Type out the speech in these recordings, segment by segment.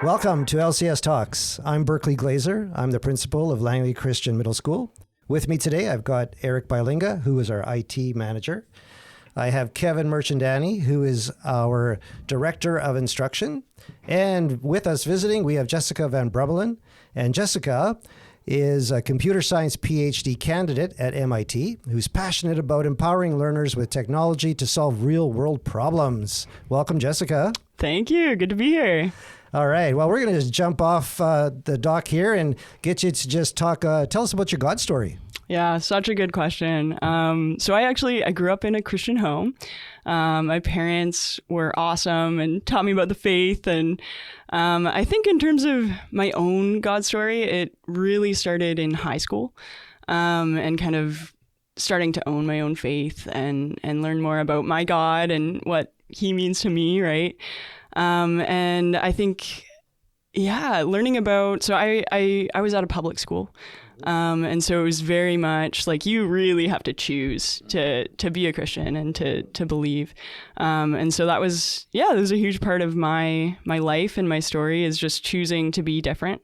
Welcome to LCS Talks. I'm Berkeley Glazer. I'm the principal of Langley Christian Middle School. With me today, I've got Eric Bilinga, who is our IT manager. I have Kevin Merchandani, who is our director of instruction. And with us visiting, we have Jessica van Brummelen. And Jessica is a computer science PhD candidate at MIT who's passionate about empowering learners with technology to solve real-world problems. Welcome, Jessica. Thank you. Good to be here. All right. Well, we're going to just jump off the dock here and get you to just talk. Tell us about your God story. Yeah, such a good question. So I grew up in a Christian home. My parents were awesome and taught me about the faith. And I think in terms of my own God story, it really started in high school and kind of starting to own my own faith and learn more about my God and what he means to me, right? And I think, learning about, so I was at a public school. And so it was very much like you really have to choose to be a Christian and to believe. And so that was a huge part of my life and my story is just choosing to be different.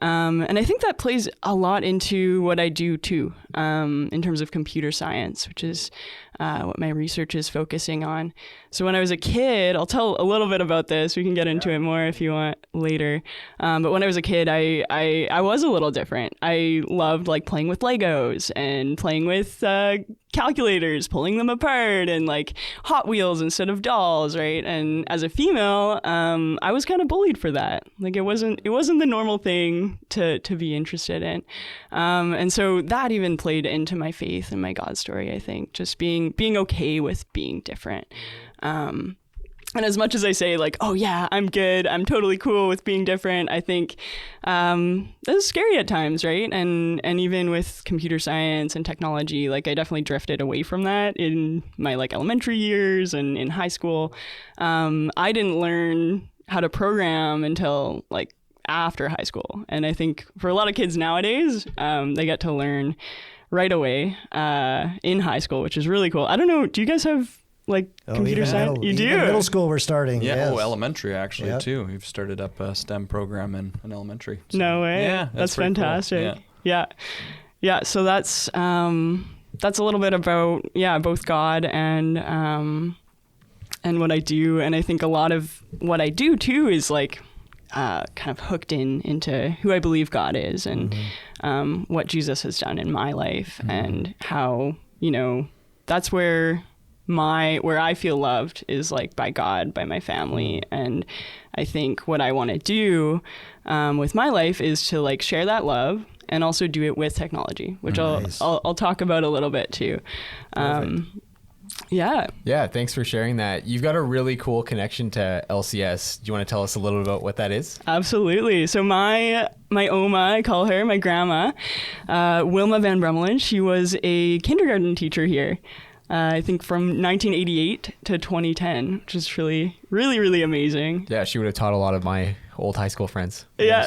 And I think that plays a lot into what I do too, in terms of computer science, which is what my research is focusing on. So when I was a kid, I'll tell a little bit about this. We can get into it more if you want later. But when I was a kid, I was a little different. I loved like playing with Legos and playing with calculators, pulling them apart, and like Hot Wheels instead of dolls, right? And as a female, I was kind of bullied for that. Like it wasn't the normal thing to be interested in. And so that even played into my faith and my God story, I think, just being okay with being different. And as much as I say like, oh yeah, I'm good, I'm totally cool with being different, I think that's scary at times, right? And even with computer science and technology, like I definitely drifted away from that in my like elementary years and in high school. I didn't learn how to program until like after high school. And I think for a lot of kids nowadays, they get to learn right away in high school, which is really cool. I don't know, do you guys have like computer science? You do? Middle school we're starting. Yeah, yes. elementary actually too. We've started up a STEM program in elementary. So, no way. Yeah, that's fantastic. Cool. Yeah. So that's a little bit about both God and what I do, and I think a lot of what I do too is like kind of hooked into who I believe God is and what Jesus has done in my life and how that's where I feel loved is like by God, by my family. And I think what I want to do with my life is to like share that love and also do it with technology, which I'll talk about a little bit too. Yeah, thanks for sharing that. You've got a really cool connection to LCS. Do you want to tell us a little bit about what that is? Absolutely. So my Oma, I call her, my grandma, Wilma van Brummelen, she was a kindergarten teacher here. I think from 1988 to 2010, which is really, really, really amazing. Yeah, she would have taught a lot of my old high school friends. Yeah.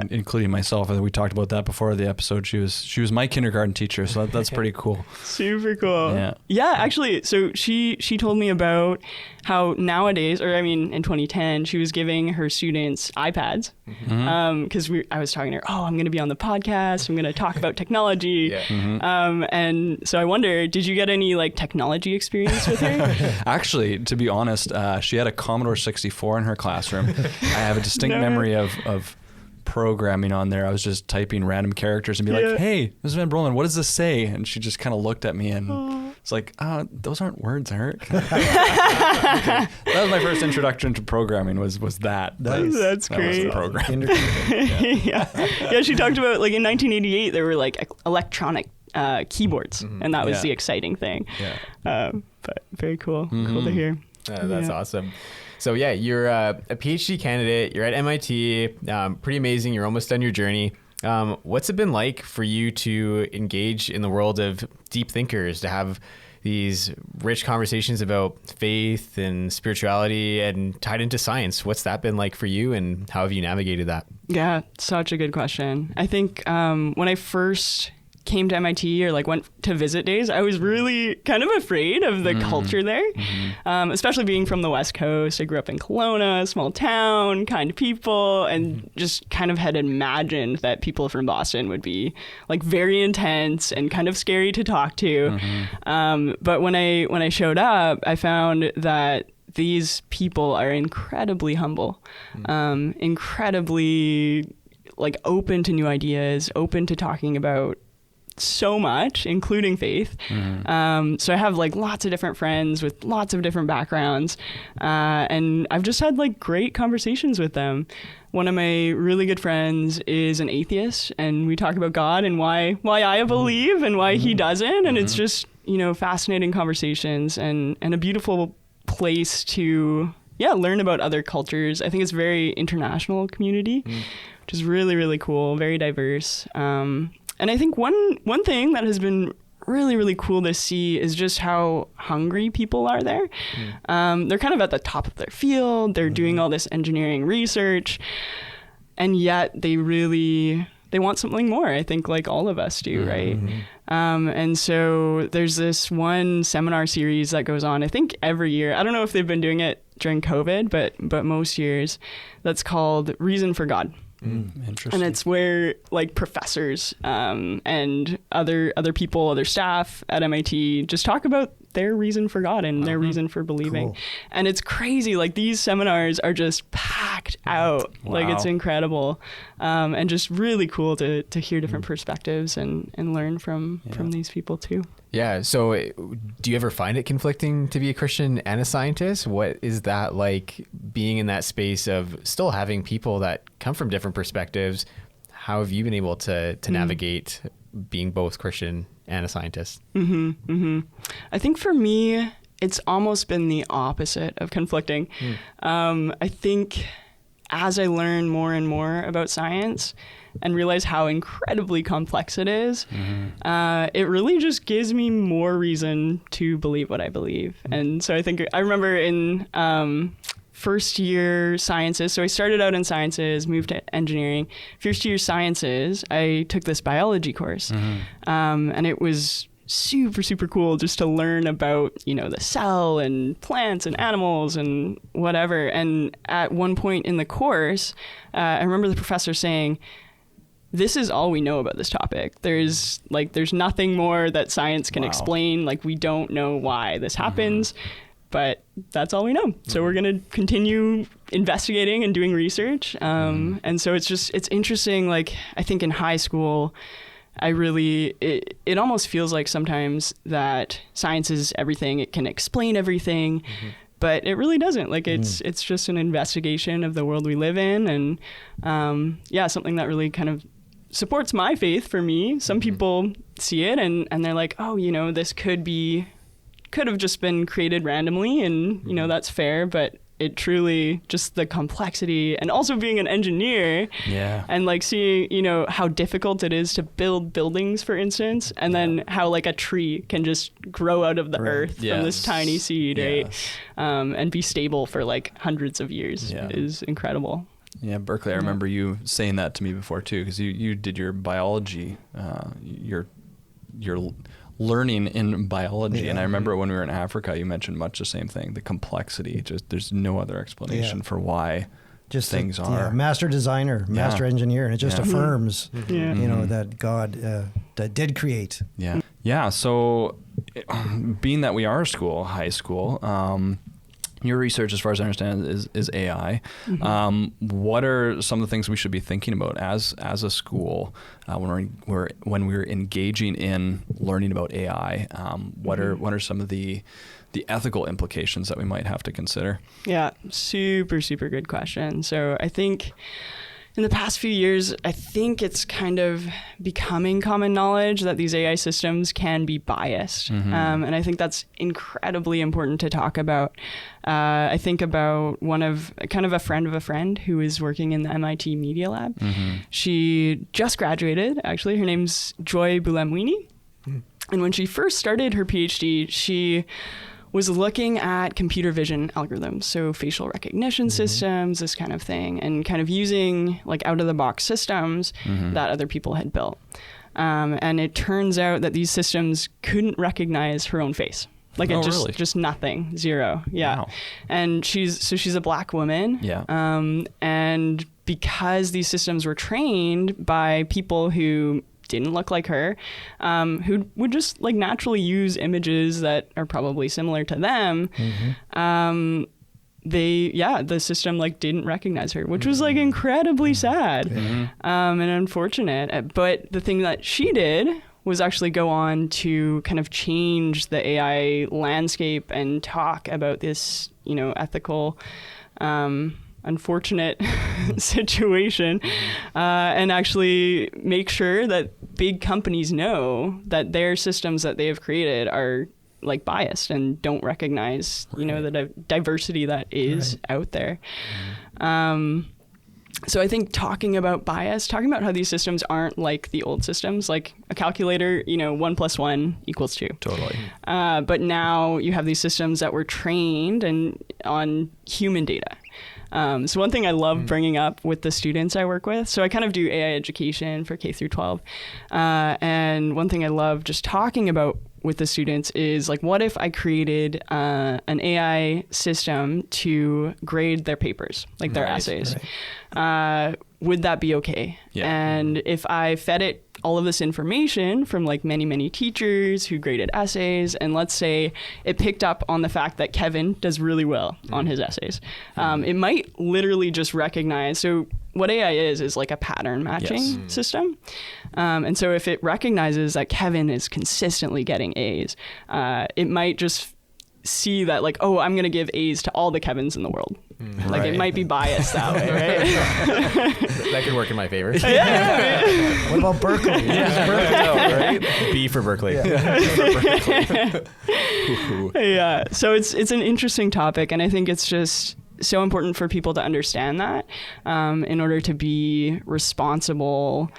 Including myself. I think we talked about that before the episode. She was my kindergarten teacher, so that's pretty cool. Super cool. Yeah. Yeah, actually, so she told me about how nowadays, or I mean in 2010, she was giving her students iPads. Because I was talking to her, I'm going to be on the podcast, I'm going to talk about technology. And so I wonder, did you get any like technology experience with her? Actually, to be honest, she had a Commodore 64 in her classroom. I have a distinct memory of programming on there. I was just typing random characters and be like, hey, Ms. Van Brummelen, what does this say? And she just kind of looked at me and it's like, those aren't words, Eric. Okay. That was my first introduction to programming was that. That's great. Was the program. Yeah, she talked about like in 1988, there were like electronic keyboards and that was the exciting thing. But very cool. Cool to hear. That's awesome. So you're a PhD candidate, you're at MIT, pretty amazing, you're almost done your journey. What's it been like for you to engage in the world of deep thinkers, to have these rich conversations about faith and spirituality and tied into science? What's that been like for you and how have you navigated that? Yeah, such a good question. I think when I first came to MIT or like went to visit days, I was really kind of afraid of the culture there, especially being from the West Coast. I grew up in Kelowna, small town, kind people, and just kind of had imagined that people from Boston would be like very intense and kind of scary to talk to. But when I showed up, I found that these people are incredibly humble, incredibly like open to new ideas, open to talking about so much, including faith. So I have like lots of different friends with lots of different backgrounds, and I've just had like great conversations with them. One of my really good friends is an atheist, and we talk about God and why I believe and why he doesn't, and it's just, you know, fascinating conversations and a beautiful place to learn about other cultures. I think it's a very international community, which is really, really cool, very diverse. And I think one thing that has been really, really cool to see is just how hungry people are there. They're kind of at the top of their field. They're doing all this engineering research, and yet they want something more, I think, like all of us do, right? And so there's this one seminar series that goes on, I think every year. I don't know if they've been doing it during COVID, but most years, that's called Reason for God. Interesting. And it's where like professors and other people, other staff at MIT just talk about their reason for God and their reason for believing. Cool. And it's crazy. Like these seminars are just packed out. Wow. Like it's incredible. And just really cool to hear different perspectives and learn from these people too. Yeah. So do you ever find it conflicting to be a Christian and a scientist? What is that like, being in that space of still having people that come from different perspectives? How have you been able to navigate being both Christian and a scientist? I think for me, it's almost been the opposite of conflicting. I think as I learn more and more about science and realize how incredibly complex it is, it really just gives me more reason to believe what I believe. And so I think I remember in first year sciences, so I started out in sciences, moved to engineering. First year sciences, I took this biology course, and it was super, super cool just to learn about, you know, the cell and plants and animals and whatever. And at one point in the course, I remember the professor saying, this is all we know about this topic. There's nothing more that science can explain. Like, we don't know why this happens, but that's all we know. So we're going to continue investigating and doing research. And so it's interesting. Like, I think in high school, it almost feels like sometimes that science is everything. It can explain everything, but it really doesn't. Like, it's just an investigation of the world we live in. And something that really kind of supports my faith for me. Some people see it and they're like, oh, you know, this could have just been created randomly, and, you know, that's fair, but it truly, just the complexity, and also being an engineer and like seeing, you know, how difficult it is to build buildings, for instance, and then how like a tree can just grow out of the earth from this tiny seed, right? And be stable for like hundreds of years is incredible. Yeah, Berkeley, I remember you saying that to me before too, because you did your biology, your learning in biology, and I remember when we were in Africa, you mentioned much the same thing, the complexity. Just there's no other explanation for why just things are. Master designer, master engineer, and it just affirms, you know, that God that did create. Yeah. So, being that we are a high school. Your research, as far as I understand, is AI. What are some of the things we should be thinking about as a school when we're engaging in learning about AI? What are some of the ethical implications that we might have to consider? Yeah, super, super good question. So I think in the past few years, I think it's kind of becoming common knowledge that these AI systems can be biased. And I think that's incredibly important to talk about. I think about a friend of a friend who is working in the MIT Media Lab. She just graduated, actually. Her name's Joy Bulamwini. And when she first started her PhD, she was looking at computer vision algorithms, so facial recognition systems, this kind of thing, and kind of using like out-of-the-box systems that other people had built. And it turns out that these systems couldn't recognize her own face. Like it just really? just nothing, zero. Yeah. Wow. And she's a Black woman. Yeah. And because these systems were trained by people who didn't look like her, who would just like naturally use images that are probably similar to them, the system like didn't recognize her, which was like incredibly sad and unfortunate. But the thing that she did was actually go on to kind of change the AI landscape and talk about this, ethical, unfortunate situation, and actually make sure that big companies know that their systems that they have created are like biased and don't recognize, the diversity that is out there. So I think talking about bias, talking about how these systems aren't like the old systems, like a calculator, 1 + 1 = 2. Totally. But now you have these systems that were trained on human data. So one thing I love bringing up with the students I work with, so I kind of do AI education for K through 12. And one thing I love just talking about with the students is like, what if I created an AI system to grade their papers, like their essays? Would that be okay? Yeah. And if I fed it all of this information from like many, many teachers who graded essays, and let's say it picked up on the fact that Kevin does really well on his essays, it might literally just recognize. So what AI is like a pattern matching system. And so if it recognizes that Kevin is consistently getting A's, it might just see that like, oh, I'm going to give A's to all the Kevins in the world. Like it might be biased that way, right? That could work in my favor. What about Berkeley? Right? B for Berkeley. Yeah. So it's an interesting topic, and I think it's just so important for people to understand that in order to be responsible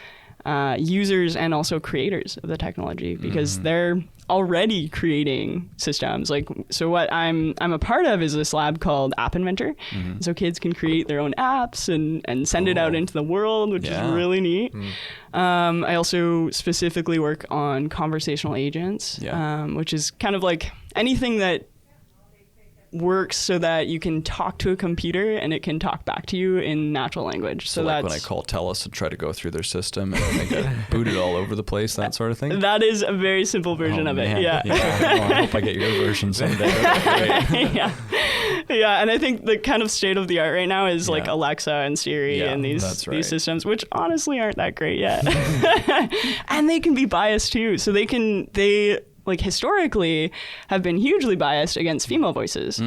users and also creators of the technology, because they're already creating systems. Like, so what I'm a part of is this lab called App Inventor. So kids can create their own apps and send it out into the world, which is really neat. I also specifically work on conversational agents, which is kind of like anything that works so that you can talk to a computer and it can talk back to you in natural language. So like that's when I call TELUS and try to go through their system and they get booted all over the place, that sort of thing. That is a very simple version of it. Yeah. Well, I hope I get your version someday. Yeah. And I think the kind of state of the art right now is like Alexa and Siri and these systems, which honestly aren't that great yet. And they can be biased too. So they like historically have been hugely biased against female voices,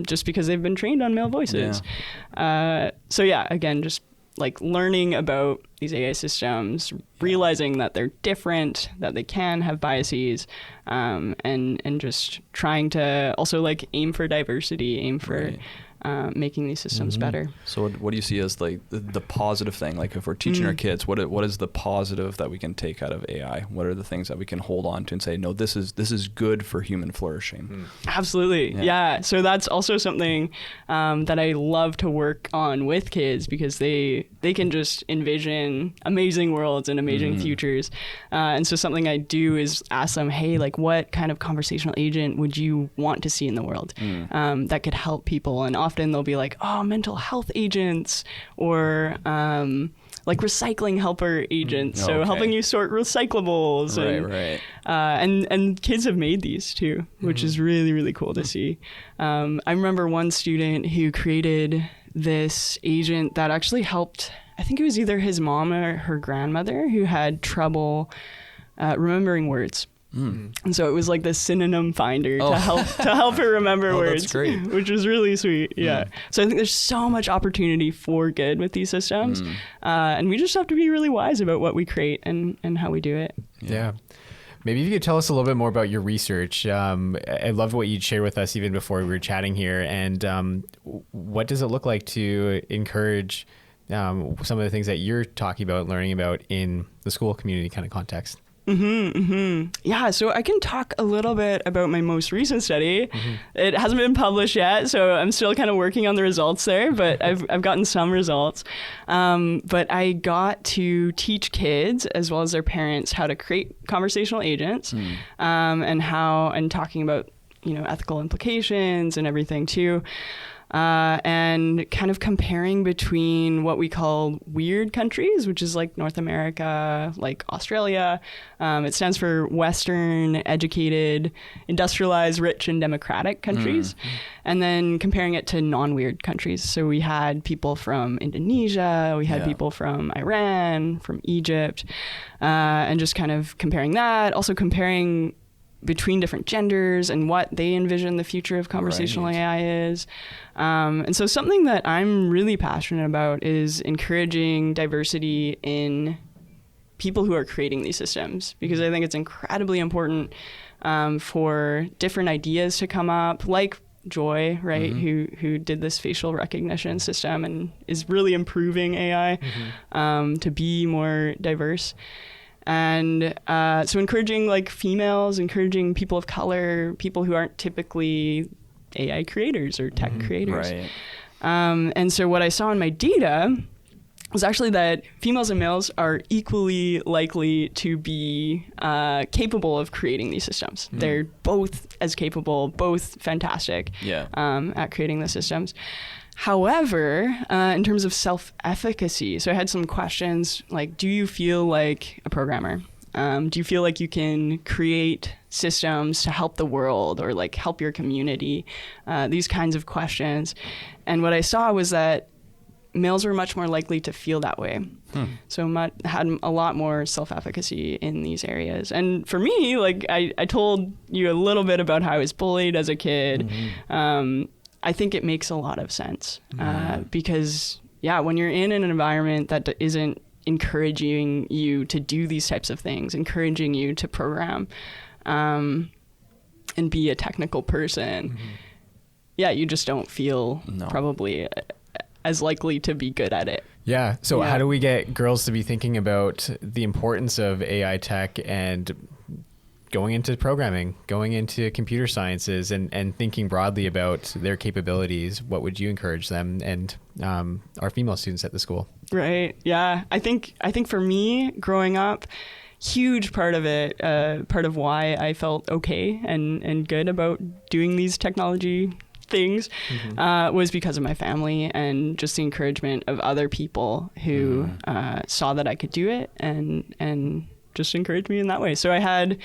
just because they've been trained on male voices. So again, just like learning about these AI systems, realizing that they're different, that they can have biases, and just trying to also like aim for diversity, aim for making these systems better. So what do you see as like the positive thing? Like if we're teaching our kids, what is the positive that we can take out of AI? What are the things that we can hold on to and say, no, this is good for human flourishing? Absolutely. Yeah. So that's also something that I love to work on with kids, because they can just envision amazing worlds and amazing futures. And so something I do is ask them, hey, like what kind of conversational agent would you want to see in the world that could help people? And often they'll be like, oh, mental health agents, or like recycling helper agents. So helping you sort recyclables. And kids have made these too, which is really, really cool to see. I remember one student who created this agent that actually helped, I think it was either his mom or her grandmother who had trouble remembering words. And so it was like this synonym finder to help her remember words. That's great. Which was really sweet. Yeah. So I think there's so much opportunity for good with these systems. And we just have to be really wise about what we create and how we do it. Yeah. Maybe if you could tell us a little bit more about your research. I loved what you'd shared with us even before we were chatting here. And what does it look like to encourage some of the things that you're talking about, learning about in the school community kind of context? Yeah, so I can talk a little bit about my most recent study. It hasn't been published yet, so I'm still kind of working on the results there, but I've gotten some results. But I got to teach kids as well as their parents how to create conversational agents, and talking about, ethical implications and everything too. And kind of comparing between what we call weird countries, which is like North America, like Australia. It stands for Western, educated, industrialized, rich, and democratic countries. And then comparing it to non-weird countries. So we had people from Indonesia, we had people from Iran, from Egypt, and just kind of comparing that. Also comparing between different genders and what they envision the future of conversational AI is. And so something that I'm really passionate about is encouraging diversity in people who are creating these systems, because I think it's incredibly important for different ideas to come up, like Joy, right, who did this facial recognition system and is really improving AI to be more diverse. And so encouraging like females, encouraging people of color, people who aren't typically AI creators or tech creators. Right. And so what I saw in my data was actually that females and males are equally likely to be capable of creating these systems. They're both as capable, both fantastic at creating the systems. However, in terms of self-efficacy, so I had some questions like, do you feel like a programmer? Do you feel like you can create systems to help the world or like help your community? These kinds of questions. And what I saw was that males were much more likely to feel that way. So had a lot more self-efficacy in these areas. And for me, like I told you a little bit about how I was bullied as a kid. I think it makes a lot of sense because, when you're in an environment that isn't encouraging you to do these types of things, encouraging you to program and be a technical person, you just don't feel probably as likely to be good at it. Yeah. So how do we get girls to be thinking about the importance of AI tech and going into programming, going into computer sciences and thinking broadly about their capabilities? What would you encourage them and our female students at the school? Right. Yeah. I think for me growing up, huge part of it, part of why I felt okay and good about doing these technology things was because of my family and just the encouragement of other people who saw that I could do it and just encouraged me in that way. So I had,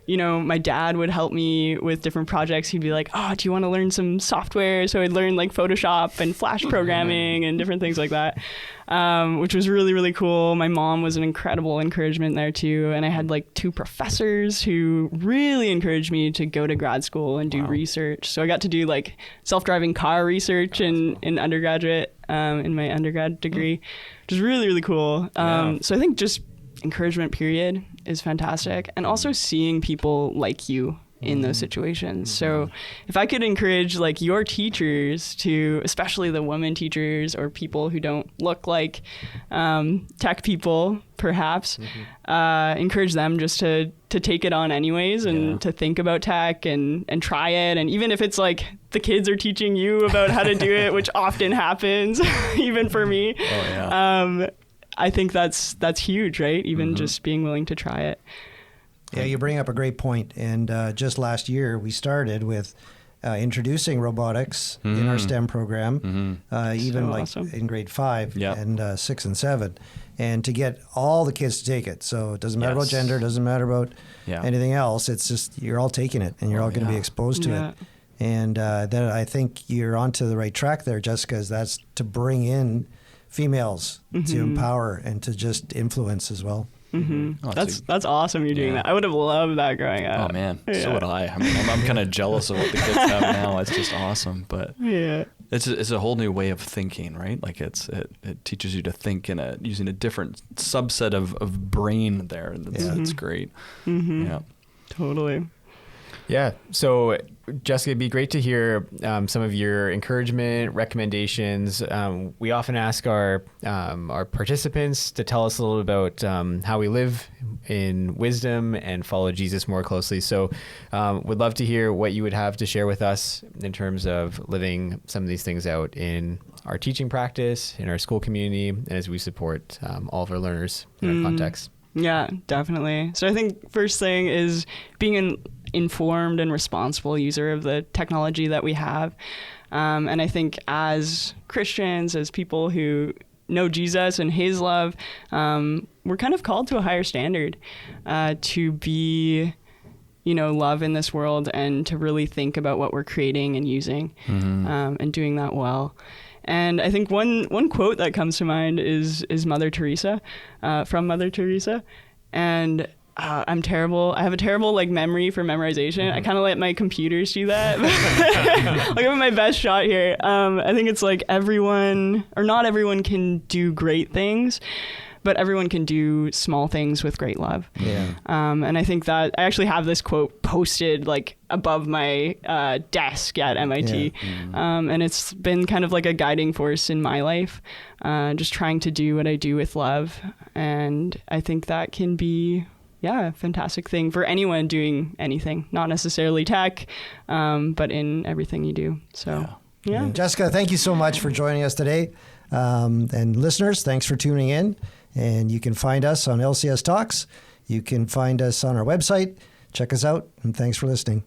my dad would help me with different projects. He'd be like, oh, do you want to learn some software? So I'd learn like Photoshop and Flash programming and different things like that, which was really, really cool. My mom was an incredible encouragement there too. And I had like 2 professors who really encouraged me to go to grad school and do research. So I got to do like self-driving car research in undergraduate, in my undergrad degree, which is really, really cool. So I think just encouragement period is fantastic, and also seeing people like you in those situations. So if I could encourage like your teachers to, especially the women teachers or people who don't look like tech people perhaps, encourage them just to take it on anyways and to think about tech and try it. And even if it's like the kids are teaching you about how to do it, which often happens even for me, I think that's huge, right? Even just being willing to try it. Yeah, you bring up a great point. And just last year, we started with introducing robotics in our STEM program, even so like awesome. In grade 5 and 6 and 7, and to get all the kids to take it. So it doesn't matter about gender, doesn't matter about anything else. It's just you're all taking it, and you're all going to be exposed to it. And then I think you're onto the right track there, Jessica, is that's to bring in females to empower and to just influence as well. Oh, that's awesome you're doing that. I would have loved that growing up. Oh man, so would I. I mean, I'm kind of jealous of what the kids have now. It's just awesome, but it's a whole new way of thinking, right? Like it teaches you to think using a different subset of brain there. It's great. Yeah, totally. Yeah. So Jessica, it'd be great to hear some of your encouragement, recommendations. We often ask our participants to tell us a little about how we live in wisdom and follow Jesus more closely. So would love to hear what you would have to share with us in terms of living some of these things out in our teaching practice, in our school community, and as we support all of our learners in our context. Yeah, definitely. So I think first thing is being an informed and responsible user of the technology that we have. And I think as Christians, as people who know Jesus and his love, we're kind of called to a higher standard to be, love in this world and to really think about what we're creating and using and doing that well. And I think one quote that comes to mind is Mother Teresa, from Mother Teresa. And I'm terrible. I have a terrible memory for memorization. I kind of let my computers do that. I'll give it my best shot here. I think it's everyone, or not everyone, can do great things, but everyone can do small things with great love. Yeah. And I think that I actually have this quote posted above my desk at MIT. Yeah. And it's been kind of a guiding force in my life, just trying to do what I do with love. And I think that can be, a fantastic thing for anyone doing anything, not necessarily tech, but in everything you do. So, yeah. Jessica, thank you so much for joining us today. And listeners, thanks for tuning in. And you can find us on LCS Talks. You can find us on our website. Check us out, and thanks for listening.